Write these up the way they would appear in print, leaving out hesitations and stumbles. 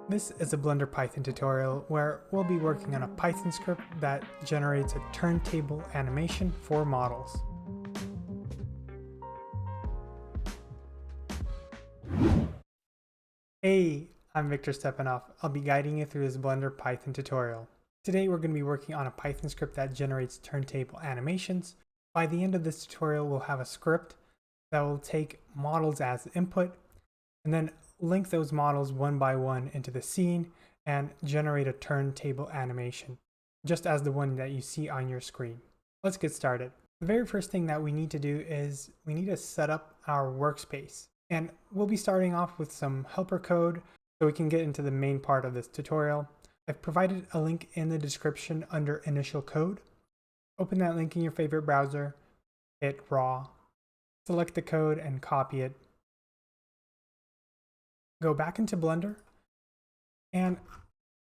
This is a Blender Python tutorial where we'll be working on a Python script that generates a turntable animation for models. Hey, I'm Victor Stepanoff. I'll be guiding you through this Blender Python tutorial. Today we're going to be working on a Python script that generates turntable animations. By the end of this tutorial, we'll have a script that will take models as input and then link those models one by one into the scene and generate a turntable animation, just as the one that you see on your screen. Let's get started. The very first thing that we need to do is we need to set up our workspace. And we'll be starting off with some helper code so we can get into the main part of this tutorial. I've provided a link in the description under initial code. Open that link in your favorite browser, hit raw, select the code and copy it. Go back into Blender and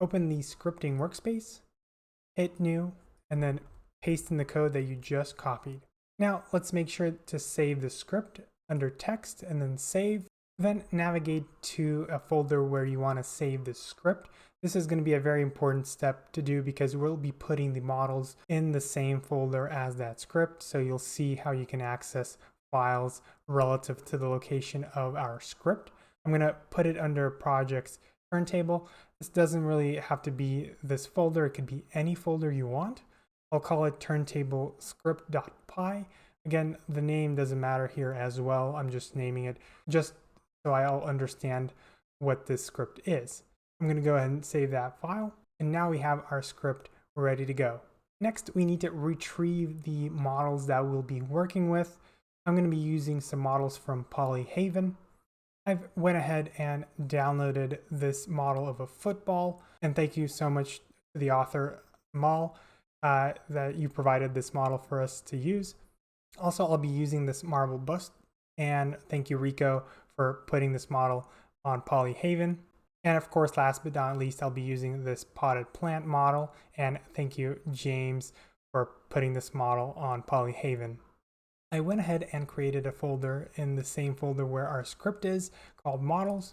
open the scripting workspace, hit new, and then paste in the code that you just copied. Now let's make sure to save the script under text and then save. Then navigate to a folder where you want to save the script. This is going to be a very important step to do because we'll be putting the models in the same folder as that script. So you'll see how you can access files relative to the location of our script. I'm going to put it under projects turntable. This doesn't really have to be this folder. It could be any folder you want. I'll call it turntable script.py. Again, the name doesn't matter here as well. I'm just naming it just so I'll understand what this script is. I'm going to go ahead and save that file. And now we have our script ready to go. Next, we need to retrieve the models that we'll be working with. I'm going to be using some models from Polyhaven. I've went ahead and downloaded this model of a football, and thank you so much to the author Mal that you provided this model for us to use. Also, I'll be using this marble bust, and thank you Rico for putting this model on Polyhaven. And of course, last but not least, I'll be using this potted plant model, and thank you James for putting this model on Polyhaven. I went ahead and created a folder in the same folder where our script is called models.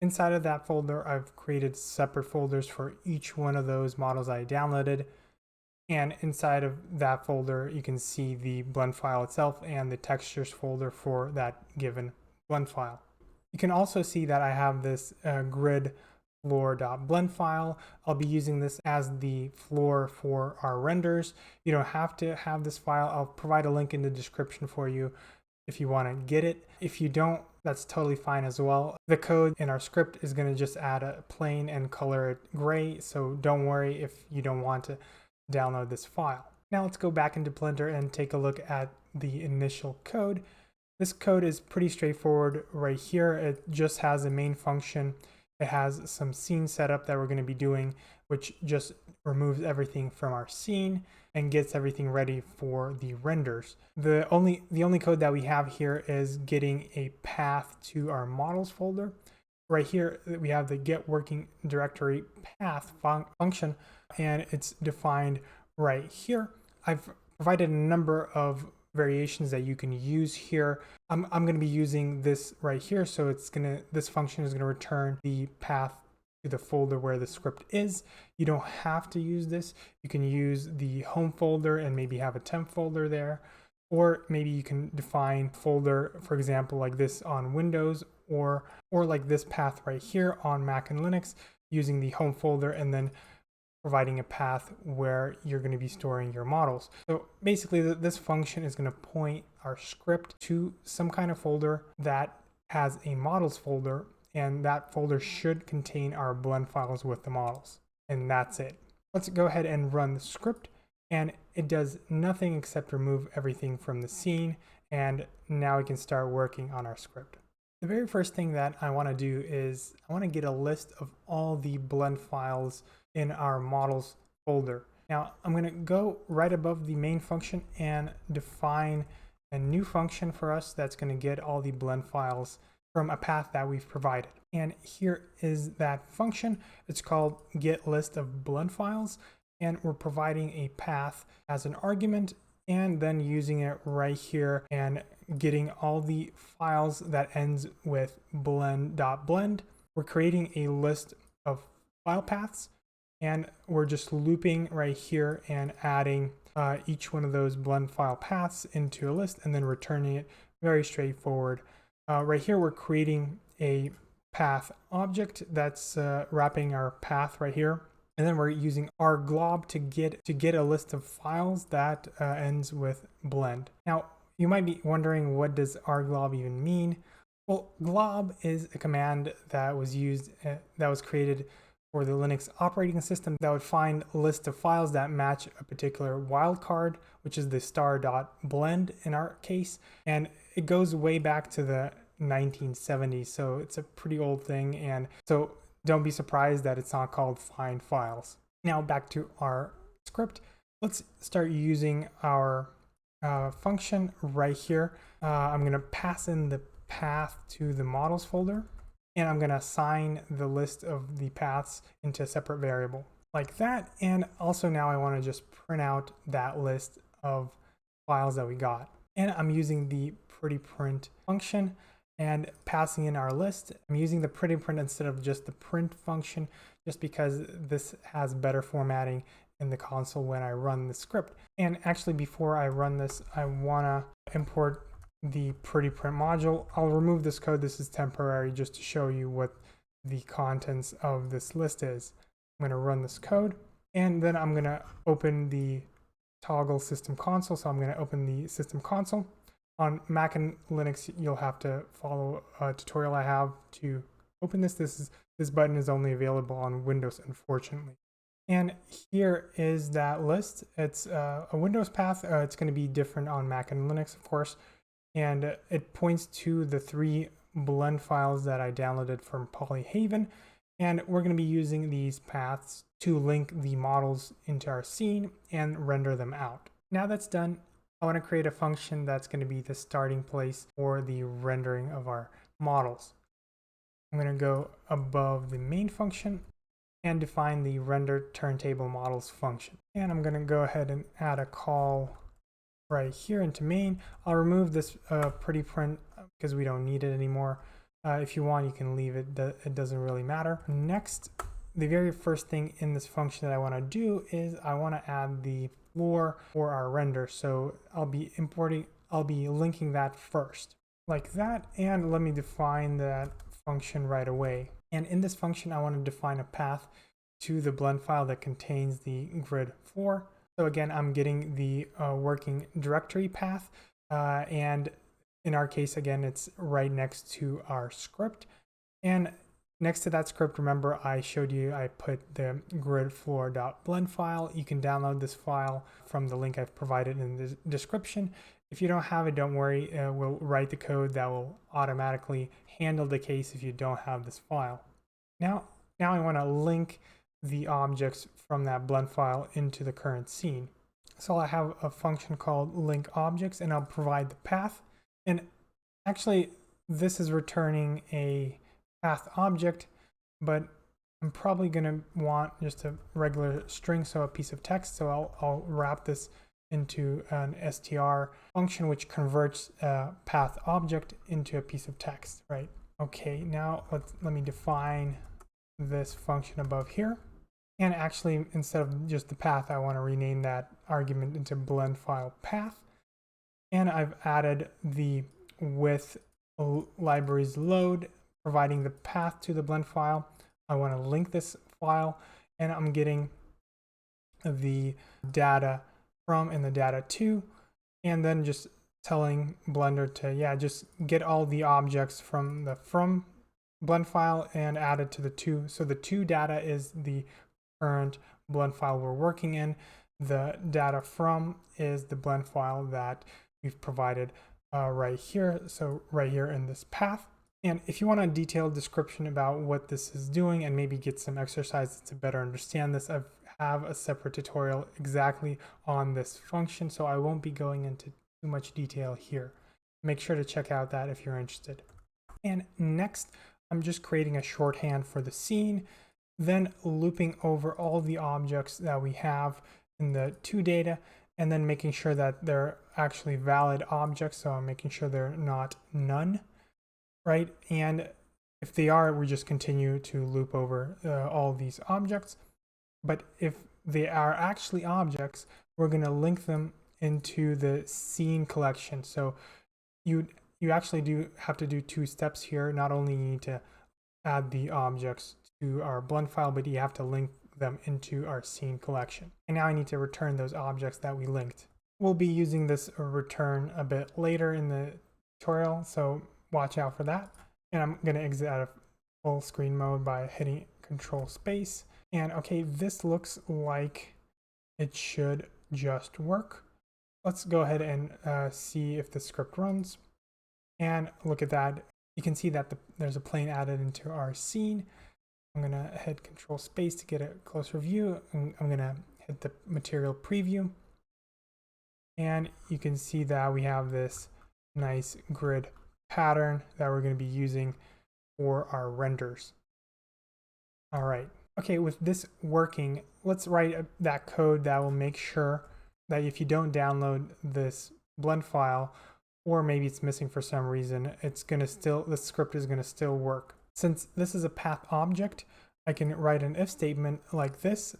Inside of that folder, I've created separate folders for each one of those models I downloaded. And inside of that folder, you can see the blend file itself and the textures folder for that given blend file. You can also see that I have this grid floor.blend file. I'll be using this as the floor for our renders. You don't have to have this file. I'll provide a link in the description for you if you want to get it. If you don't, that's totally fine as well. The code in our script is going to just add a plane and color it gray, so don't worry if you don't want to download this file. Now let's go back into Blender and take a look at the initial code. This code is pretty straightforward right here. It just has a main function. It has some scene setup that we're going to be doing, which just removes everything from our scene and gets everything ready for the renders. The only code that we have here is getting a path to our models folder. Right here, we have the get working directory path function, and it's defined right here. I've provided a number of variations that you can use here. I'm going to be using this right here, so this function is going to return the path to the folder where the script is. You don't have to use this. You can use the home folder and maybe have a temp folder there, or maybe you can define folder, for example, like this on Windows, or like this path right here on Mac and Linux, using the home folder and then providing a path where you're going to be storing your models. So basically this function is going to point our script to some kind of folder that has a models folder, and that folder should contain our blend files with the models. And that's it. Let's go ahead and run the script, and it does nothing except remove everything from the scene. And now we can start working on our script. The very first thing that I want to do is I want to get a list of all the blend files in our models folder. Now I'm going to go right above the main function and define a new function for us that's going to get all the blend files from a path that we've provided. And here is that function. It's called get list of blend files, and we're providing a path as an argument and then using it right here and getting all the files that ends with blend.blend. We're creating a list of file paths, and we're just looping right here and adding each one of those blend file paths into a list and then returning it. Very straightforward. Right here we're creating a path object that's wrapping our path right here, and then we're using our glob to get a list of files that ends with blend. Now you might be wondering, what does rglob even mean? Well, glob is a command that was created for the Linux operating system that would find a list of files that match a particular wildcard, which is the star.blend in our case. And it goes way back to the 1970s, so it's a pretty old thing. And so don't be surprised that it's not called find files. Now back to our script. Let's start using our function right here. I'm going to pass in the path to the models folder, and I'm going to assign the list of the paths into a separate variable like that. And also now I want to just print out that list of files that we got. And I'm using the prettyprint function and passing in our list. I'm using the prettyprint instead of just the print function, just because this has better formatting in the console when I run the script. And actually, before I run this, I want to import the prettyprint module. I'll remove this code. This is temporary, just to show you what the contents of this list is. I'm going to run this code, and then I'm going to open the toggle system console. So I'm going to open the system console. On Mac and Linux, you'll have to follow a tutorial I have to open this. This button is only available on Windows, unfortunately. And here is that list. It's a Windows path. It's going to be different on Mac and Linux, of course. And it points to the 3 blend files that I downloaded from Polyhaven. And we're going to be using these paths to link the models into our scene and render them out. Now that's done, I want to create a function that's going to be the starting place for the rendering of our models. I'm going to go above the main function and define the render turntable models function. And I'm going to go ahead and add a call right here into main. I'll remove this prettyprint because we don't need it anymore. If you want, you can leave it. It doesn't really matter. Next, the very first thing in this function that I want to do is I want to add the floor for our render. So I'll be linking that first like that. And let me define that function right away. And in this function, I want to define a path to the blend file that contains the grid floor. So again, I'm getting the working directory path, and in our case, again, it's right next to our script. And next to that script, remember I showed you I put the gridfloor.blend file. You can download this file from the link I've provided in the description. If you don't have it, don't worry. We'll write the code that will automatically handle the case if you don't have this file. Now I want to link the objects from that blend file into the current scene. So I have a function called link objects, and I'll provide the path. And actually, this is returning a path object, but I'm probably going to want just a regular string, so a piece of text. So I'll wrap this into an str function, which converts a path object into a piece of text, right? Okay, now let me define this function above here. And actually, instead of just the path, I want to rename that argument into blend file path. And I've added the with libraries load, providing the path to the blend file. I want to link this file, and I'm getting the data from and the data to, and then just telling Blender to, just get all the objects from the from blend file and add it to the to. So the to data is the current blend file we're working in. The data from is the blend file that we've provided right here. So right here in this path. And if you want a detailed description about what this is doing and maybe get some exercises to better understand this, I have a separate tutorial exactly on this function, so I won't be going into too much detail here. Make sure to check out that if you're interested. And next, I'm just creating a shorthand for the scene, then looping over all the objects that we have in the to data, and then making sure that they're actually valid objects. So I'm making sure they're not none, right? And If they are, we just continue to loop over all these objects. But if they are actually objects, we're going to link them into the scene collection. So you actually do have to do two steps here. Not only you need to add the objects to our blend file, but you have to link them into our scene collection. And now I need to return those objects that we linked. We'll be using this return a bit later in the tutorial, so watch out for that. And I'm going to exit out of full screen mode by hitting Control Space. And okay, this looks like it should just work. Let's go ahead and see if the script runs. And look at that. You can see that there's a plane added into our scene. I'm going to hit Control Space to get a closer view. And I'm going to hit the material preview. And you can see that we have this nice grid pattern that we're going to be using for our renders. All right. Okay, with this working, let's write that code that will make sure that if you don't download this blend file, or maybe it's missing for some reason, the script is going to still work. Since this is a path object, I can write an if statement like this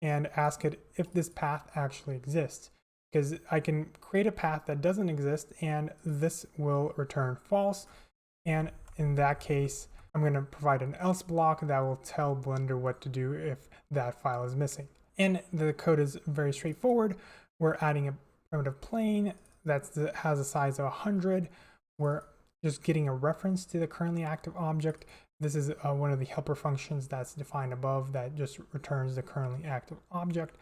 and ask it if this path actually exists. Because I can create a path that doesn't exist and this will return false. And in that case, I'm going to provide an else block that will tell Blender what to do if that file is missing. And the code is very straightforward. We're adding a primitive plane that has a size of 100. We're just getting a reference to the currently active object. This is one of the helper functions that's defined above that just returns the currently active object.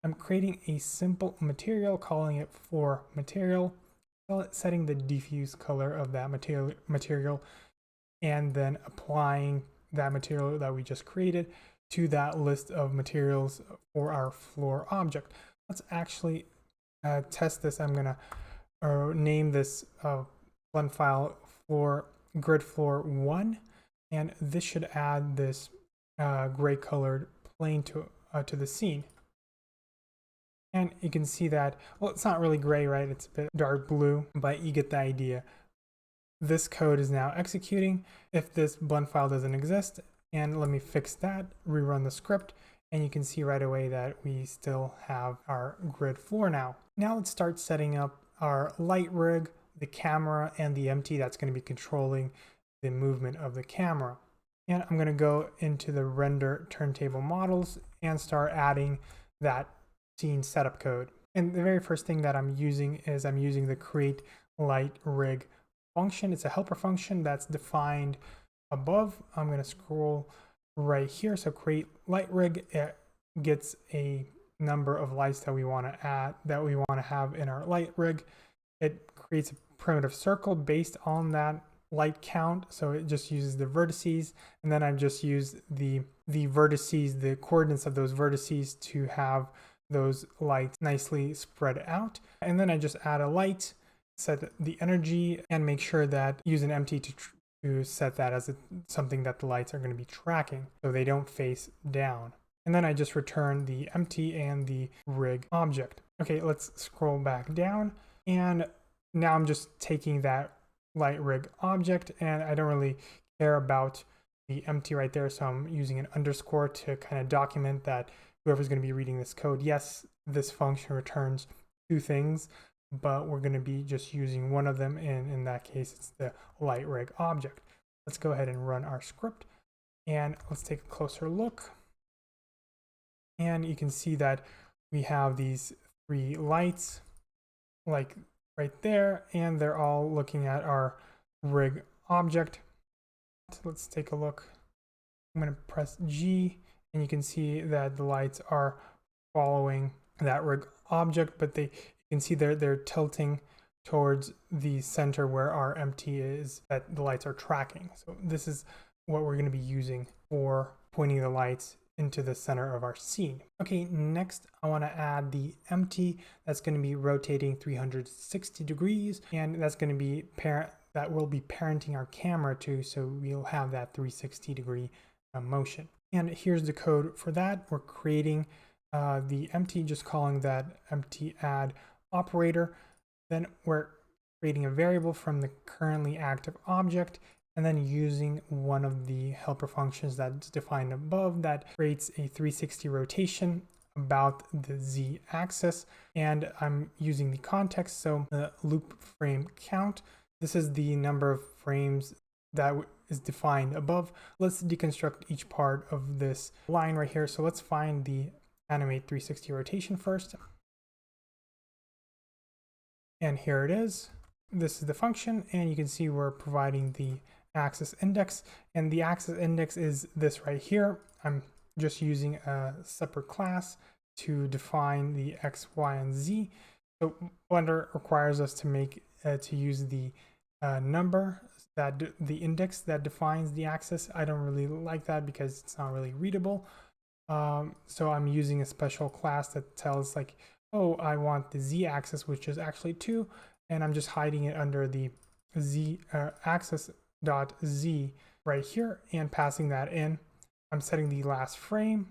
I'm creating a simple material, calling it floor material, setting the diffuse color of that material, and then applying that material that we just created to that list of materials for our floor object. Let's actually test this. I'm going to name this blend file grid floor 1, and this should add this gray colored plane to the scene. And you can see that, well, it's not really gray, right? It's a bit dark blue, but you get the idea. This code is now executing if this blend file doesn't exist. And let me fix that, rerun the script, and you can see right away that we still have our grid floor now. Now let's start setting up our light rig, the camera, and the empty that's going to be controlling the movement of the camera. And I'm going to go into the render turntable models and start adding that scene setup code. And the very first thing that I'm using is the create light rig function. It's a helper function that's defined above. I'm going to scroll right here. So create light rig, it gets a number of lights that we want to add, that we want to have in our light rig. It creates a primitive circle based on that light count. So it just uses the vertices, and then I've just used the vertices, the coordinates of those vertices to have those lights nicely spread out. And then I just add a light, set the energy, and make sure that use an empty to set that as something that the lights are going to be tracking so they don't face down. And then I just return the empty and the rig object. Okay, let's scroll back down. And now I'm just taking that light rig object, and I don't really care about the empty right there. So I'm using an underscore to kind of document that whoever's going to be reading this code, yes, this function returns two things, but we're going to be just using one of them. And in that case, it's the light rig object. Let's go ahead and run our script, and let's take a closer look. And you can see that we have these three lights like right there, and they're all looking at our rig object. Let's take a look. I'm going to press G, and you can see that the lights are following that rig object, but you can see they're tilting towards the center where our empty is, that the lights are tracking. So this is what we're going to be using for pointing the lights into the center of our scene. Okay, next I want to add the empty that's going to be rotating 360 degrees, and that's going to be that will be parenting our camera to, so we'll have that 360 degree motion. And here's the code for that. We're creating the empty, just calling that empty add operator. Then we're creating a variable from the currently active object, and then using one of the helper functions that's defined above that creates a 360 rotation about the Z axis. And I'm using the context, so the loop frame count. This is the number of frames that is defined above. Let's deconstruct each part of this line right here. So let's find the animate 360 rotation first. And here it is. This is the function, and you can see we're providing the axis index, and the axis index is this right here. I'm just using a separate class to define the X, Y, and Z. So Blender requires us to make to use the number that the index that defines the axis. I don't really like that because it's not really readable. So I'm using a special class that tells like, oh, I want the Z axis, which is actually 2, and I'm just hiding it under the Z axis dot Z right here and passing that in. I'm setting the last frame,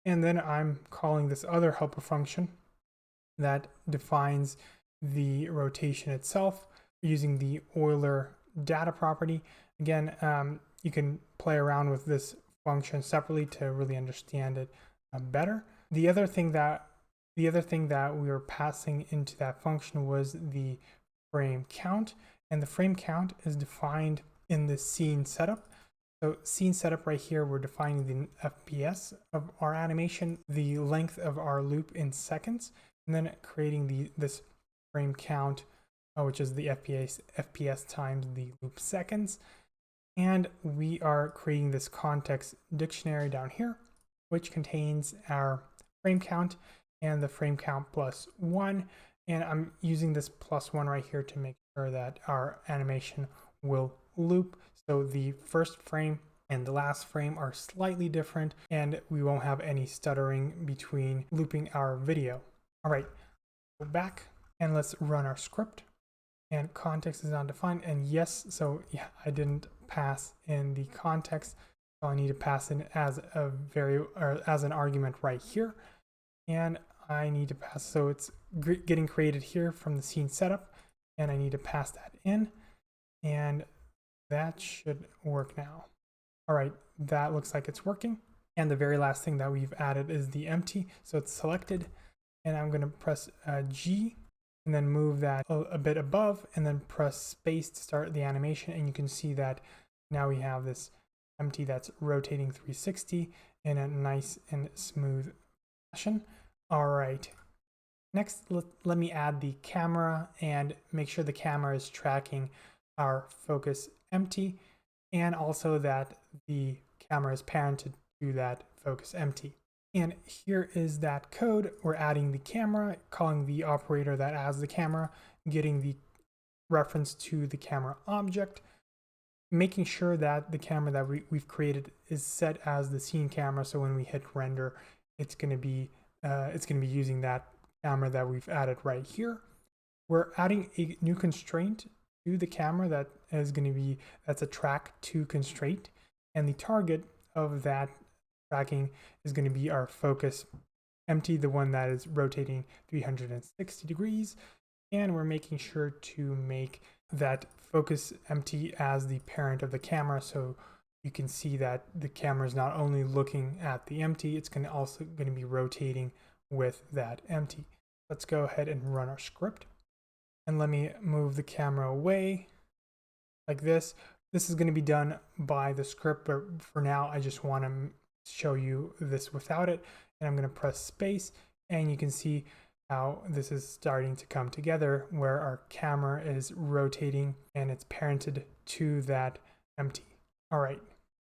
and then I'm calling this other helper function that defines the rotation itself using the Euler data property. Again, you can play around with this function separately to really understand it better. The other thing that we were passing into that function was the frame count, and the frame count is defined in the scene setup. So scene setup right here, we're defining the FPS of our animation, the length of our loop in seconds, and then creating this frame count, which is the FPS times the loop seconds. And we are creating this context dictionary down here, which contains our frame count and the frame count plus 1. And I'm using this plus 1 right here to make sure that our animation will loop. So the first frame and the last frame are slightly different, and we won't have any stuttering between looping our video. All right, go back and let's run our script. And context is undefined, and yes, so yeah, I didn't pass in the context, so I need to pass in as as an argument right here, and I need to pass, so it's getting created here from the scene setup, and I need to pass that in, and that should work now. All right, that looks like it's working. And the very last thing that we've added is the empty, so it's selected, and I'm going to press G and then move that a bit above, and then press space to start the animation, and you can see that now we have this empty that's rotating 360 in a nice and smooth fashion. All right, next let me add the camera and make sure the camera is tracking our focus empty, and also that the camera is parented to that focus empty. And here is that code. We're adding the camera, calling the operator that adds the camera, getting the reference to the camera object, making sure that the camera that we've created is set as the scene camera. So when we hit render, it's going to be using that camera that we've added right here. We're adding a new constraint to the camera that is going to be, that's a track to constraint, and the target of that tracking is going to be our focus empty, the one that is rotating 360 degrees. And we're making sure to make that focus empty as the parent of the camera, so you can see that the camera is not only looking at the empty, it's also going to be rotating with that empty. Let's go ahead and run our script, and let me move the camera away like this. This is going to be done by the script, but for now I just want to show you this without it, and I'm going to press space, and you can see how this is starting to come together, where our camera is rotating and it's parented to that empty. All right,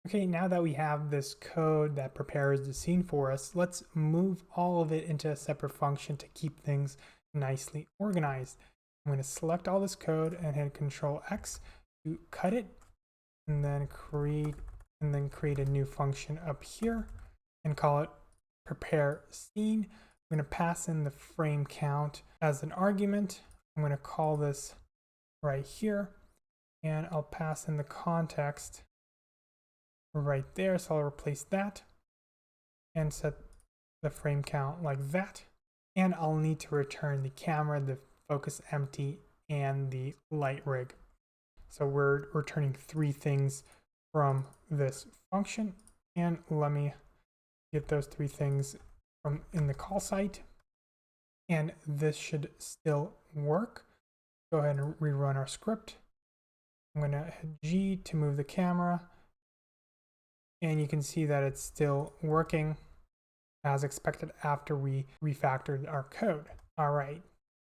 okay, now that we have this code that prepares the scene for us, let's move all of it into a separate function to keep things nicely organized. I'm going to select all this code and hit Control X to cut it, and then create a new function up here and call it prepare scene. I'm going to pass in the frame count as an argument. I'm going to call this right here, and I'll pass in the context right there. So I'll replace that and set the frame count like that. And I'll need to return the camera, the focus empty, and the light rig. So we're returning 3 things from this function. And let me get those 3 things from in the call site. And this should still work. Go ahead and rerun our script. I'm going to hit G to move the camera. And you can see that it's still working as expected after we refactored our code. All right.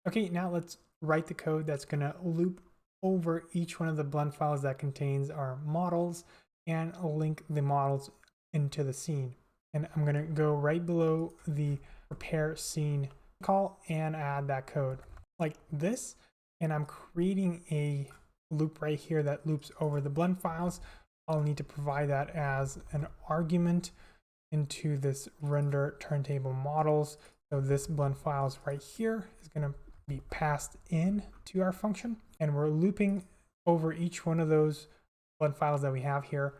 Okay, now let's write the code that's going to loop over each one of the blend files that contains our models and link the models into the scene. And I'm going to go right below the prepare scene call and add that code like this. And I'm creating a loop right here that loops over the blend files. I'll need to provide that as an argument into this render turntable models. So this blend files right here is going to be passed in to our function, and we're looping over each one of those blend files that we have here.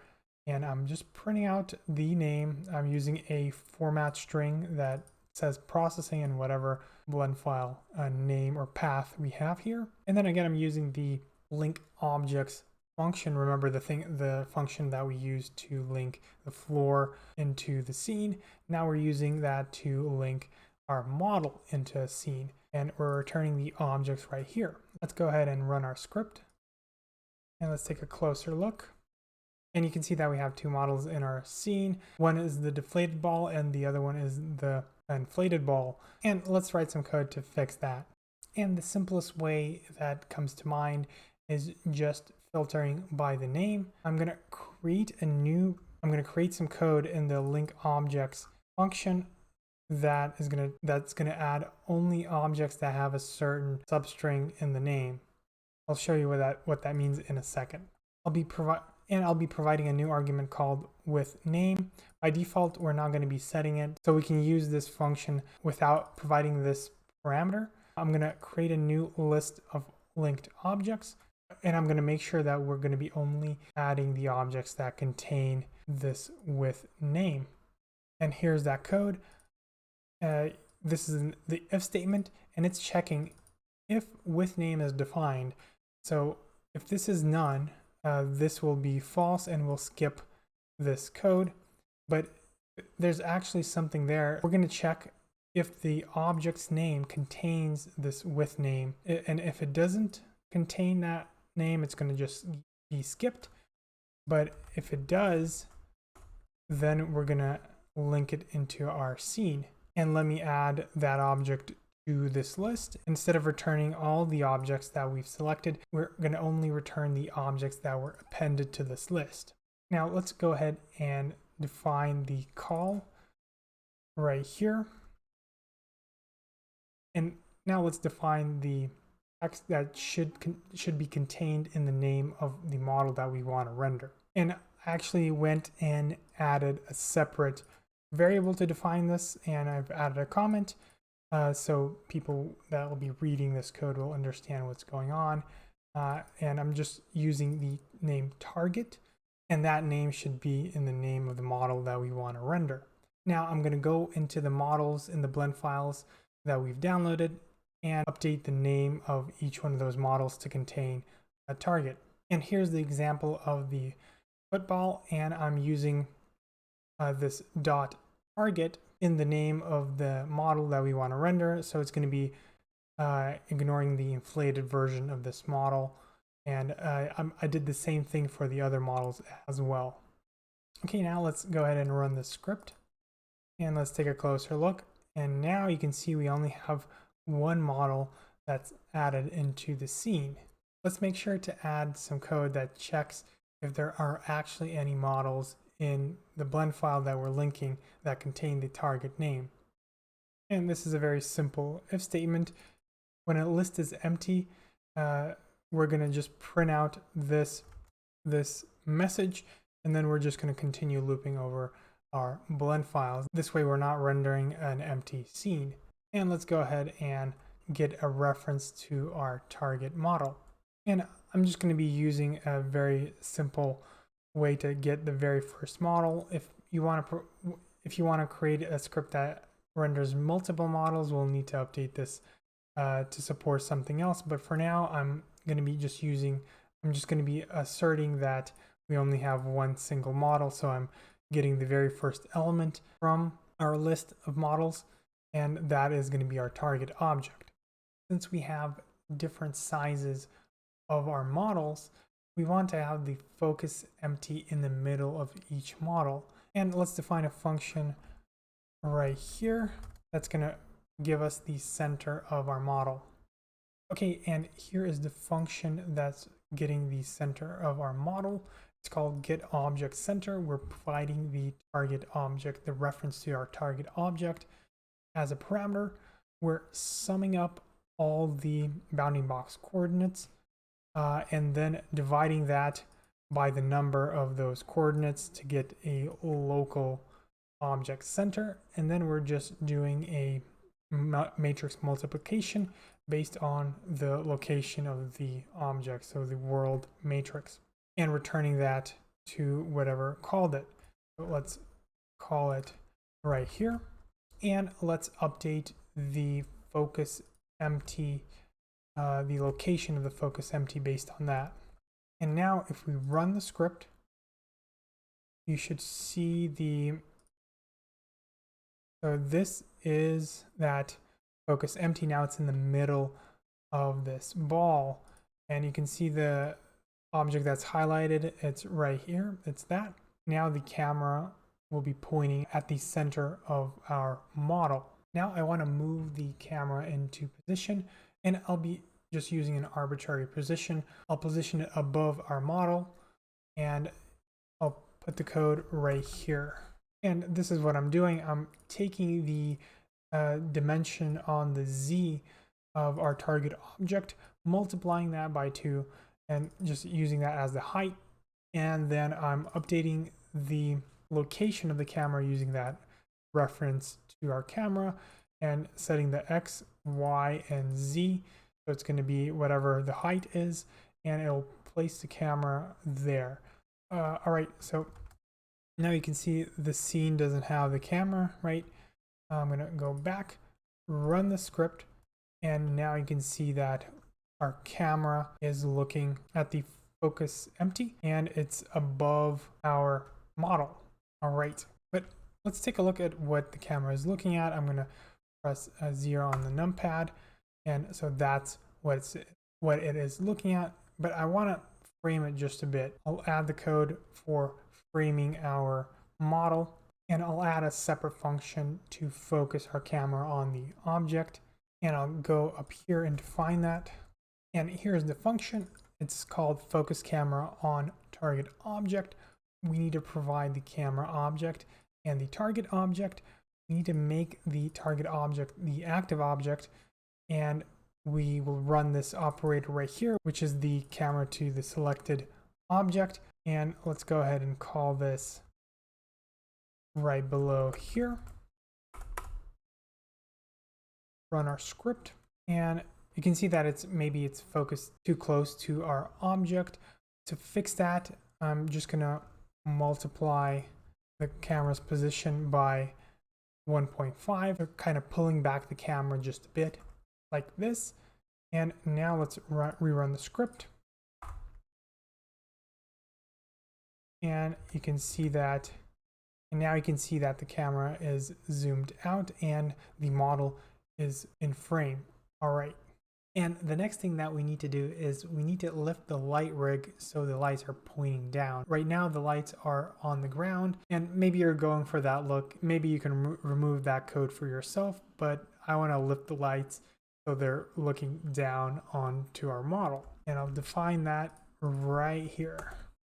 And I'm just printing out the name. I'm using a format string that says processing and whatever blend file name or path we have here. And then again, I'm using the link objects function. Remember the function that we used to link the floor into the scene. Now we're using that to link our model into a scene, and we're returning the objects right here. Let's go ahead and run our script, and let's take a closer look. And you can see that we have 2 models in our scene. One is the deflated ball and the other one is the inflated ball. And let's write some code to fix that. And the simplest way that comes to mind is just filtering by the name. I'm going to create some code in the link objects function that's going to add only objects that have a certain substring in the name. I'll show you what that means in a second. I'll be providing a new argument called with name. By default, we're not going to be setting it, so we can use this function without providing this parameter. I'm going to create a new list of linked objects, and I'm going to make sure that we're going to be only adding the objects that contain this with name. And here's that code. This is the if statement, and it's checking if with name is defined. So if this is none, this will be false and we'll skip this code. But there's actually something there. We're going to check if the object's name contains this with name, and if it doesn't contain that name, it's going to just be skipped. But if it does, then we're going to link it into our scene. And let me add that object to this list. Instead of returning all the objects that we've selected, we're going to only return the objects that were appended to this list. Now let's go ahead and define the call right here. And now let's define the text that should be contained in the name of the model that we want to render. And I actually went and added a separate variable to define this, and I've added a comment so people that will be reading this code will understand what's going on. And I'm just using the name target, and that name should be in the name of the model that we want to render. Now I'm going to go into the models in the blend files that we've downloaded and update the name of each one of those models to contain a target. And here's the example of the football, and I'm using this dot target in the name of the model that we want to render. So it's going to be ignoring the inflated version of this model. And I did the same thing for the other models as well. Okay, now let's go ahead and run the script. And let's take a closer look. And now you can see we only have one model that's added into the scene. Let's make sure to add some code that checks if there are actually any models in the blend file that we're linking that contain the target name. And this is a very simple if statement. When a list is empty, we're going to just print out this message, and then we're just going to continue looping over our blend files. This way we're not rendering an empty scene. And let's go ahead and get a reference to our target model. And I'm just going to be using a very simple way to get the very first model. If you want to create a script that renders multiple models, we'll need to update this to support something else. But for now, I'm going to be just using I'm just going to be asserting that we only have one single model. So I'm getting the very first element from our list of models, and that is going to be our target object. Since we have different sizes of our models, we want to have the focus empty in the middle of each model. And let's define a function right here that's going to give us the center of our model. Okay, and here is the function that's getting the center of our model. It's called getObjectCenter. We're providing the target object, the reference to our target object as a parameter. We're summing up all the bounding box coordinates and then dividing that by the number of those coordinates to get a local object center. And then we're just doing a matrix multiplication based on the location of the object, so the world matrix, and returning that to whatever called it. So let's call it right here, and let's update the focus empty, the location of the focus empty based on that. And now if we run the script, you should see so this is that focus empty. Now it's in the middle of this ball, and you can see the object that's highlighted. It's right here. It's that. Now the camera will be pointing at the center of our model. Now I want to move the camera into position, and I'll be just using an arbitrary position. I'll position it above our model, and I'll put the code right here. And this is what I'm doing. I'm taking the dimension on the Z of our target object, multiplying that by 2, and just using that as the height. And then I'm updating the location of the camera using that reference to our camera and setting the X, Y, and Z. So it's going to be whatever the height is, and it'll place the camera there. All right, so now you can see the scene doesn't have the camera, right? I'm going to go back, run the script, and now you can see that our camera is looking at the focus empty, and it's above our model. All right, but let's take a look at what the camera is looking at. I'm going to press 0 on the numpad, and so that's what it is looking at. But I want to frame it just a bit. I'll add the code for framing our model, and I'll add a separate function to focus our camera on the object, and I'll go up here and define that. And here's the function. It's called focus camera on target object. We need to provide the camera object and the target object. We need to make the target object the active object, and we will run this operator right here, which is the camera to the selected object. And let's go ahead and call this right below here. Run our script, and you can see that maybe it's focused too close to our object. To fix that, I'm just gonna multiply the camera's position by 1.5, kind of pulling back the camera just a bit like this. And now let's rerun the script. And you can see that, and now you can see that the camera is zoomed out and the model is in frame. All right. And the next thing that we need to do is we need to lift the light rig so the lights are pointing down. Right now the lights are on the ground, and maybe you're going for that look. Maybe you can remove that code for yourself, but I want to lift the lights so they're looking down onto our model. And I'll define that right here.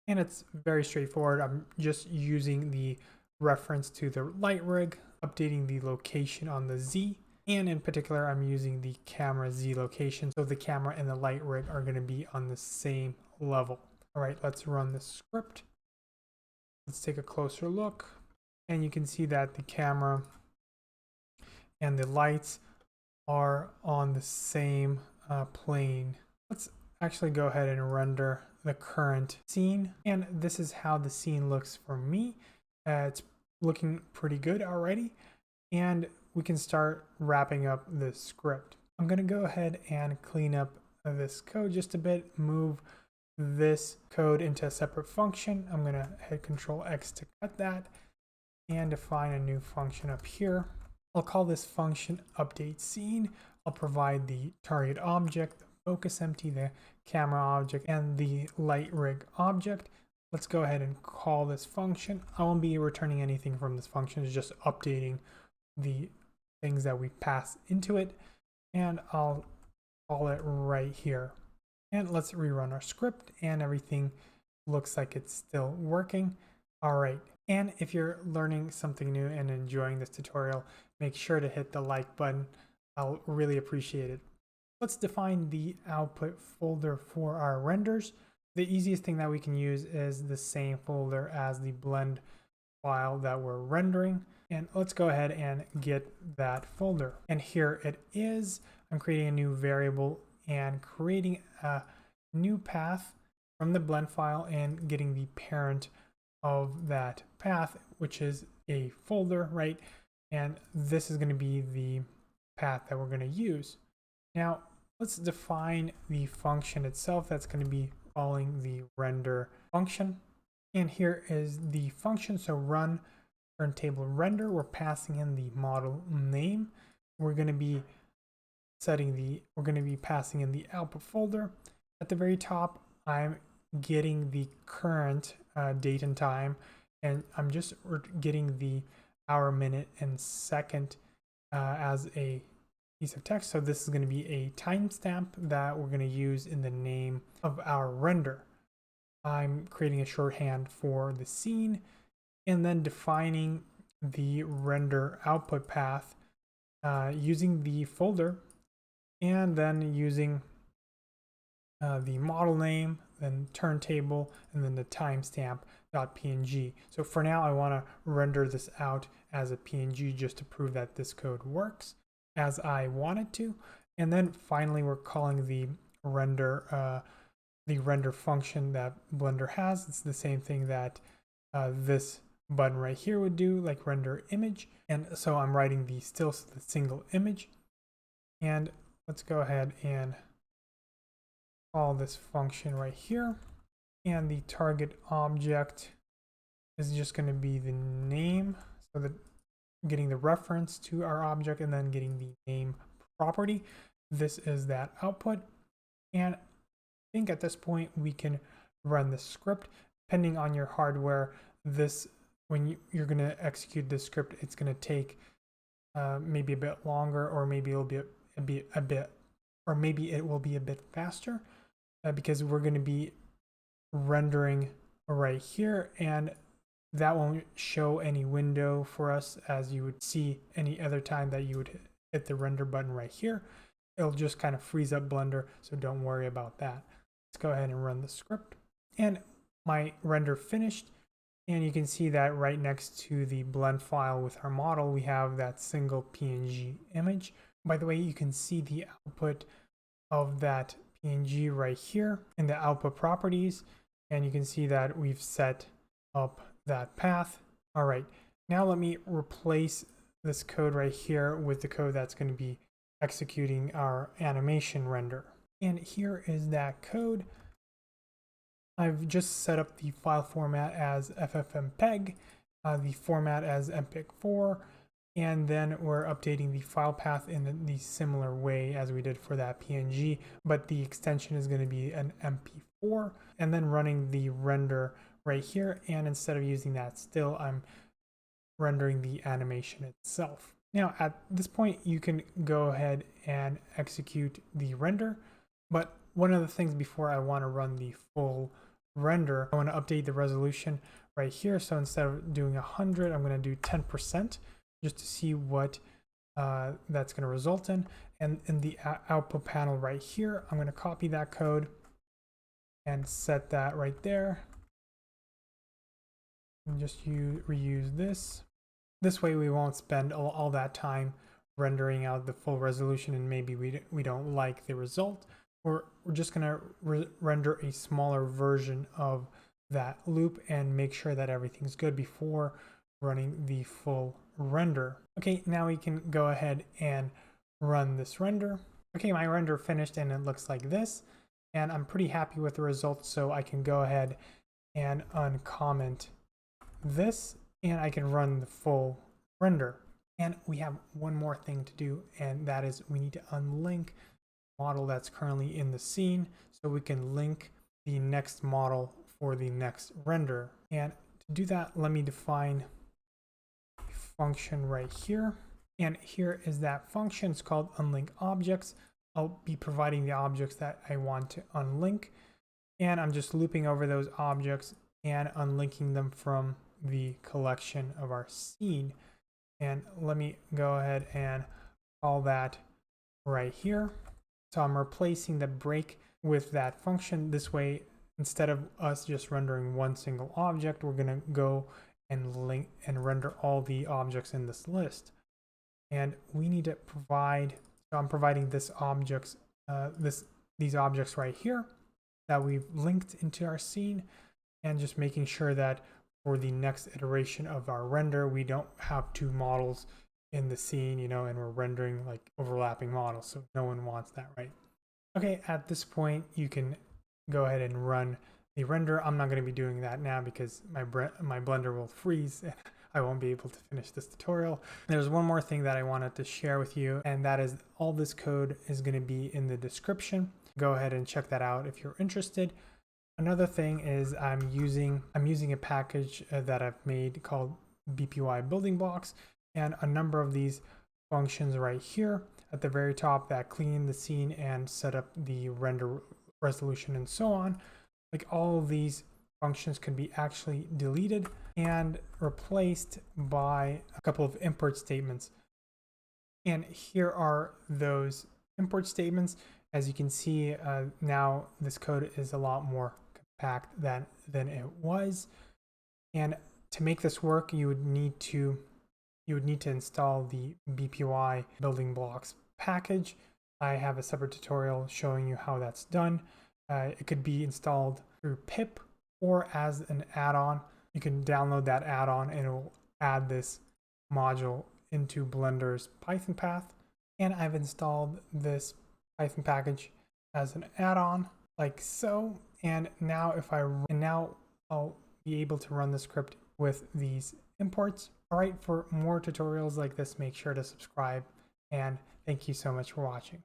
And it's very straightforward. I'm just using the reference to the light rig, updating the location on the Z. And in particular, I'm using the camera Z location. So the camera and the light rig are going to be on the same level. All right, let's run the script. Let's take a closer look. And you can see that the camera and the lights are on the same plane. Let's actually go ahead and render the current scene. And this is how the scene looks for me. It's looking pretty good already. And we can start wrapping up the script. I'm going to go ahead and clean up this code just a bit, move this code into a separate function. I'm going to hit Control X to cut that and define a new function up here. I'll call this function update scene. I'll provide the target object, the focus empty, the camera object, and the light rig object. Let's go ahead and call this function. I won't be returning anything from this function. It's just updating the things that we pass into it. And I'll call it right here. And let's rerun our script, and everything looks like it's still working. All right. And if you're learning something new and enjoying this tutorial, make sure to hit the like button. I'll really appreciate it. Let's define the output folder for our renders. The easiest thing that we can use is the same folder as the blend file that we're rendering. And let's go ahead and get that folder. And here it is. I'm creating a new variable and creating a new path from the blend file and getting the parent of that path, which is a folder, right? And this is going to be the path that we're going to use. Now, let's define the function itself that's going to be calling the render function. And here is the function. So run turntable render. We're passing in the model name. We're going to be passing in the output folder. At the very top, I'm getting the current date and time, and I'm just getting the hour, minute, and second as a piece of text. So this is going to be a timestamp that we're going to use in the name of our render. I'm creating a shorthand for the scene and then defining the render output path using the folder, and then using the model name, then turntable, and then the timestamp.png. So for now, I want to render this out as a PNG just to prove that this code works as I want it to. And then finally, we're calling the render function that Blender has. It's the same thing that this button right here would do, like render image. And so I'm writing the single image. And let's go ahead and call this function right here. And the target object is just going to be the name. So that getting the reference to our object and then getting the name property. This is that output. And I think at this point we can run the script. Depending on your hardware, when you're going to execute this script, it's going to take maybe a bit longer, or maybe it'll be maybe it will be a bit faster because we're going to be rendering right here, and that won't show any window for us as you would see any other time that you would hit the render button right here. It'll just kind of freeze up Blender, so don't worry about that. Let's go ahead and run the script. And my render finished, and you can see that right next to the blend file with our model, we have that single PNG image. By the way, you can see the output of that PNG right here in the output properties, and you can see that we've set up that path. All right, now let me replace this code right here with the code that's going to be executing our animation render. And here is that code. I've just set up the file format as FFmpeg, the format as MPEG-4, and then we're updating the file path in the similar way as we did for that PNG, but the extension is going to be an MP4, and then running the render right here. And instead of using that still, I'm rendering the animation itself. Now at this point, you can go ahead and execute the render, but one of the things before I want to run the full render, I want to update the resolution right here. So instead of doing 100, I'm going to do 10%. Just to see what that's going to result in. And in the output panel right here, I'm going to copy that code and set that right there. And just reuse this. This way we won't spend all that time rendering out the full resolution and maybe we don't like the result. We're just going to render a smaller version of that loop and make sure that everything's good before running the full render. Okay, now we can go ahead and run this render. Okay, my render finished and it looks like this. and I'm pretty happy with the results, so I can go ahead and uncomment this, and I can run the full render. And we have one more thing to do, and that is we need to unlink the model that's currently in the scene so we can link the next model for the next render. And to do that, let me define a function right here. And here is that function. It's called unlink objects. I'll be providing the objects that I want to unlink, and I'm just looping over those objects and unlinking them from the collection of our scene. And let me go ahead and call that right here. So I'm replacing the break with that function. This way, instead of us just rendering one single object, we're going to go and link and render all the objects in this list. And we need to provide, so I'm providing this objects, these objects right here that we've linked into our scene, and just making sure that for the next iteration of our render, we don't have two models in the scene, you know, and we're rendering like overlapping models. So no one wants that, right? Okay, at this point, you can go ahead and run the render. I'm not going to be doing that now because my Blender will freeze. I won't be able to finish this tutorial. There's one more thing that I wanted to share with you, and that is all this code is going to be in the description. Go ahead and check that out if you're interested. Another thing is I'm using a package that I've made called bpy building blocks, and a number of these functions right here at the very top that clean the scene and set up the render resolution and so on. Like all of these functions can be actually deleted and replaced by a couple of import statements. And here are those import statements. As you can see, now this code is a lot more compact than it was. And to make this work, you would need to install the bpy building blocks package. I have a separate tutorial showing you how that's done. It could be installed through pip or as an add-on. You can download that add-on and it will add this module into Blender's Python path. And I've installed this Python package as an add-on like so. And now I'll be able to run the script with these imports. All right, for more tutorials like this, make sure to subscribe, and thank you so much for watching.